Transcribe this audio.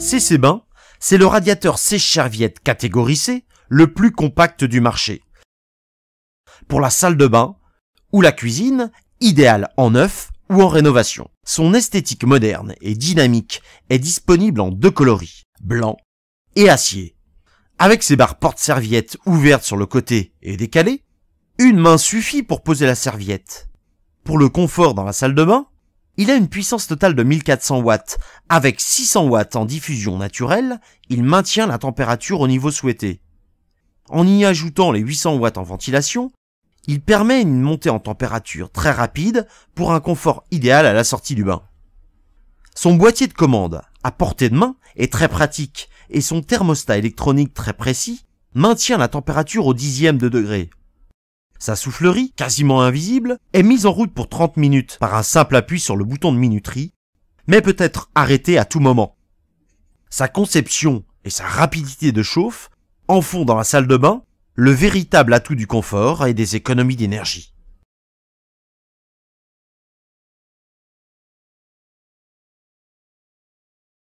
CC Bain, c'est le radiateur sèche-serviette catégorie C, le plus compact du marché. Pour la salle de bain ou la cuisine, idéal en neuf ou en rénovation. Son esthétique moderne et dynamique est disponible en deux coloris, blanc et acier. Avec ses barres porte-serviettes ouvertes sur le côté et décalées, une main suffit pour poser la serviette. Pour le confort dans la salle de bain, il a une puissance totale de 1400 watts. Avec 600 watts en diffusion naturelle, il maintient la température au niveau souhaité. En y ajoutant les 800 watts en ventilation, il permet une montée en température très rapide pour un confort idéal à la sortie du bain. Son boîtier de commande, à portée de main, est très pratique et son thermostat électronique très précis maintient la température au dixième de degré. Sa soufflerie, quasiment invisible, est mise en route pour 30 minutes par un simple appui sur le bouton de minuterie, mais peut être arrêtée à tout moment. Sa conception et sa rapidité de chauffe en font dans la salle de bain le véritable atout du confort et des économies d'énergie.